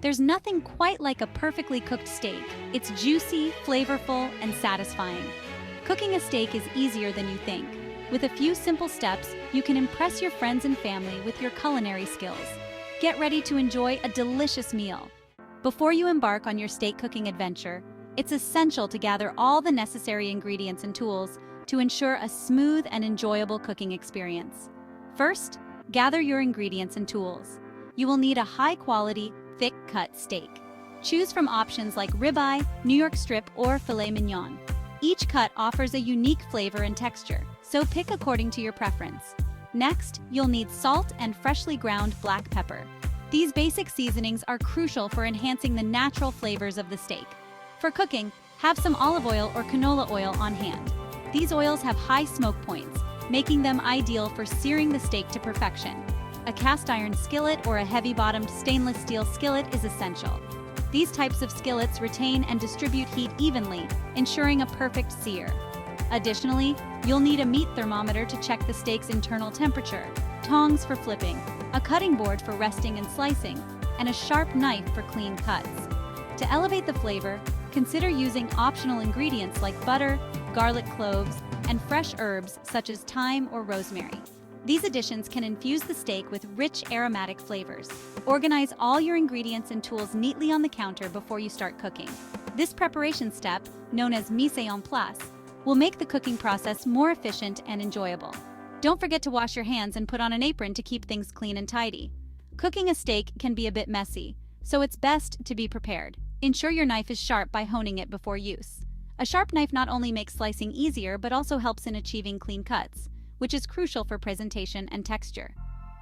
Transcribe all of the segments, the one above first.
There's nothing quite like a perfectly cooked steak. It's juicy, flavorful, and satisfying. Cooking a steak is easier than you think. With a few simple steps, you can impress your friends and family with your culinary skills. Get ready to enjoy a delicious meal. Before you embark on your steak cooking adventure, it's essential to gather all the necessary ingredients and tools to ensure a smooth and enjoyable cooking experience. First, gather your ingredients and tools. You will need a high-quality, thick-cut steak. Choose from options like ribeye, New York strip, or filet mignon. Each cut offers a unique flavor and texture, so pick according to your preference. Next, you'll need salt and freshly ground black pepper. These basic seasonings are crucial for enhancing the natural flavors of the steak. For cooking, have some olive oil or canola oil on hand. These oils have high smoke points, making them ideal for searing the steak to perfection. A cast iron skillet or a heavy-bottomed stainless steel skillet is essential. These types of skillets retain and distribute heat evenly, ensuring a perfect sear. Additionally, you'll need a meat thermometer to check the steak's internal temperature, tongs for flipping, a cutting board for resting and slicing, and a sharp knife for clean cuts. To elevate the flavor, consider using optional ingredients like butter, garlic cloves, and fresh herbs such as thyme or rosemary. These additions can infuse the steak with rich aromatic flavors. Organize all your ingredients and tools neatly on the counter before you start cooking. This preparation step, known as mise en place, will make the cooking process more efficient and enjoyable. Don't forget to wash your hands and put on an apron to keep things clean and tidy. Cooking a steak can be a bit messy, so it's best to be prepared. Ensure your knife is sharp by honing it before use. A sharp knife not only makes slicing easier but also helps in achieving clean cuts, which is crucial for presentation and texture.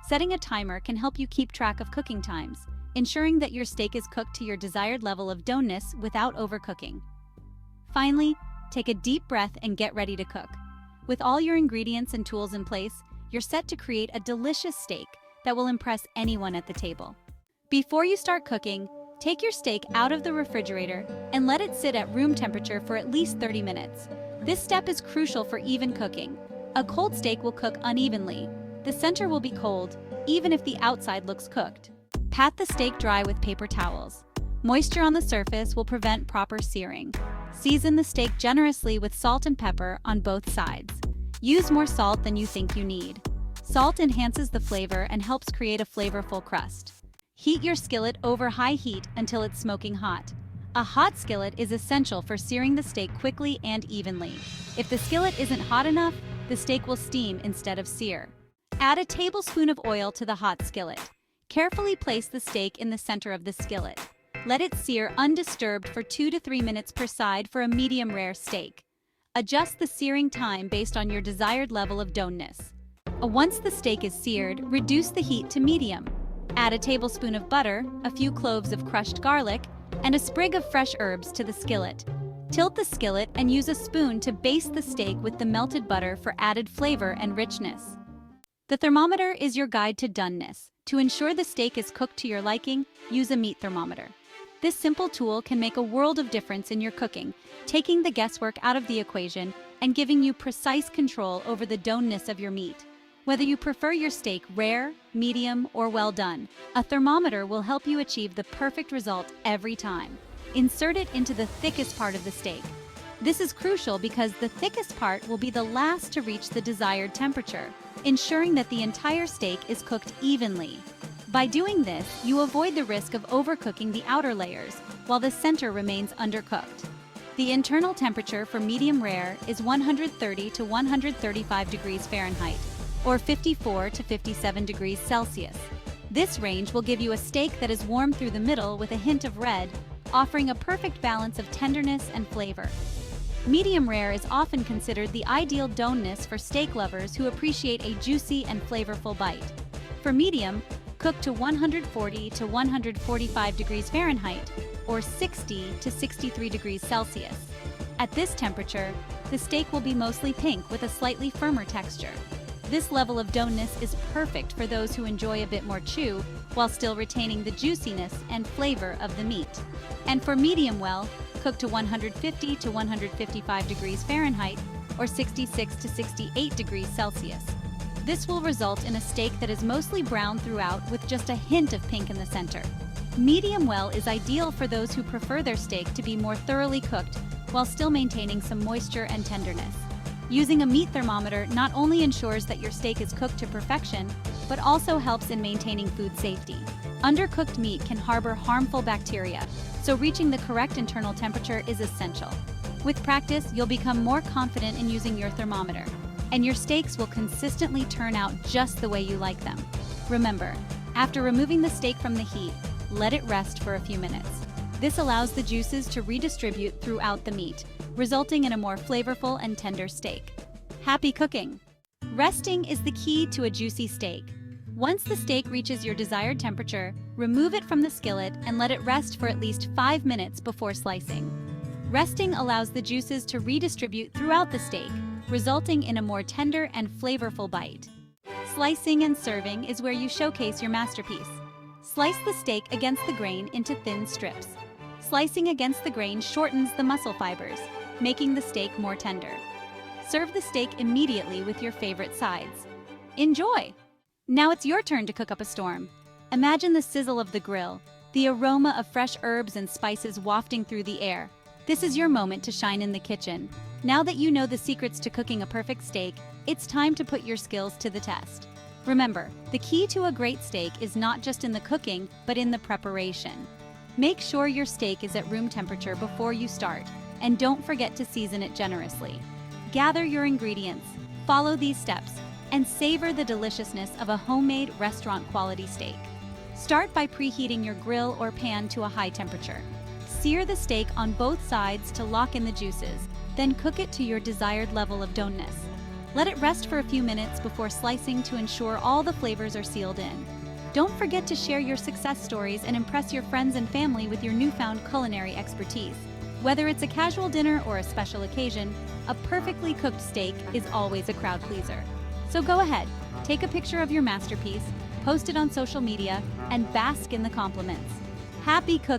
Setting a timer can help you keep track of cooking times, ensuring that your steak is cooked to your desired level of doneness without overcooking. Finally, take a deep breath and get ready to cook. With all your ingredients and tools in place, you're set to create a delicious steak that will impress anyone at the table. Before you start cooking, take your steak out of the refrigerator and let it sit at room temperature for at least 30 minutes. This step is crucial for even cooking. A cold steak will cook unevenly. The center will be cold, even if the outside looks cooked. Pat the steak dry with paper towels. Moisture on the surface will prevent proper searing. Season the steak generously with salt and pepper on both sides. Use more salt than you think you need. Salt enhances the flavor and helps create a flavorful crust. Heat your skillet over high heat until it's smoking hot. A hot skillet is essential for searing the steak quickly and evenly. If the skillet isn't hot enough, the steak will steam instead of sear. Add a tablespoon of oil to the hot skillet. Carefully place the steak in the center of the skillet. Let it sear undisturbed for 2 to 3 minutes per side for a medium rare steak. Adjust the searing time based on your desired level of doneness. Once the steak is seared, reduce the heat to medium. Add a tablespoon of butter, a few cloves of crushed garlic, and a sprig of fresh herbs to the skillet. Tilt the skillet and use a spoon to baste the steak with the melted butter for added flavor and richness. The thermometer is your guide to doneness. To ensure the steak is cooked to your liking, use a meat thermometer. This simple tool can make a world of difference in your cooking, taking the guesswork out of the equation and giving you precise control over the doneness of your meat. Whether you prefer your steak rare, medium, or well done, a thermometer will help you achieve the perfect result every time. Insert it into the thickest part of the steak. This is crucial because the thickest part will be the last to reach the desired temperature, ensuring that the entire steak is cooked evenly. By doing this, you avoid the risk of overcooking the outer layers, while the center remains undercooked. The internal temperature for medium rare is 130 to 135 degrees Fahrenheit, or 54 to 57 degrees Celsius. This range will give you a steak that is warm through the middle with a hint of red, offering a perfect balance of tenderness and flavor. Medium rare is often considered the ideal doneness for steak lovers who appreciate a juicy and flavorful bite. For medium, cook to 140 to 145 degrees Fahrenheit, or 60 to 63 degrees Celsius. At this temperature, the steak will be mostly pink with a slightly firmer texture. This level of doneness is perfect for those who enjoy a bit more chew while still retaining the juiciness and flavor of the meat. And for medium well, cook to 150 to 155 degrees Fahrenheit or 66 to 68 degrees Celsius. This will result in a steak that is mostly brown throughout with just a hint of pink in the center. Medium well is ideal for those who prefer their steak to be more thoroughly cooked while still maintaining some moisture and tenderness. Using a meat thermometer not only ensures that your steak is cooked to perfection, but also helps in maintaining food safety. Undercooked meat can harbor harmful bacteria, so reaching the correct internal temperature is essential. With practice, you'll become more confident in using your thermometer, and your steaks will consistently turn out just the way you like them. Remember, after removing the steak from the heat, let it rest for a few minutes. This allows the juices to redistribute throughout the meat, resulting in a more flavorful and tender steak. Happy cooking! Resting is the key to a juicy steak. Once the steak reaches your desired temperature, remove it from the skillet and let it rest for at least 5 minutes before slicing. Resting allows the juices to redistribute throughout the steak, resulting in a more tender and flavorful bite. Slicing and serving is where you showcase your masterpiece. Slice the steak against the grain into thin strips. Slicing against the grain shortens the muscle fibers, making the steak more tender. Serve the steak immediately with your favorite sides. Enjoy! Now it's your turn to cook up a storm. Imagine the sizzle of the grill, the aroma of fresh herbs and spices wafting through the air. This is your moment to shine in the kitchen. Now that you know the secrets to cooking a perfect steak, it's time to put your skills to the test. Remember, the key to a great steak is not just in the cooking, but in the preparation. Make sure your steak is at room temperature before you start, and don't forget to season it generously. Gather your ingredients, follow these steps, and savor the deliciousness of a homemade restaurant-quality steak. Start by preheating your grill or pan to a high temperature. Sear the steak on both sides to lock in the juices, then cook it to your desired level of doneness. Let it rest for a few minutes before slicing to ensure all the flavors are sealed in. Don't forget to share your success stories and impress your friends and family with your newfound culinary expertise. Whether it's a casual dinner or a special occasion, a perfectly cooked steak is always a crowd pleaser. So go ahead, take a picture of your masterpiece, post it on social media, and bask in the compliments. Happy cooking!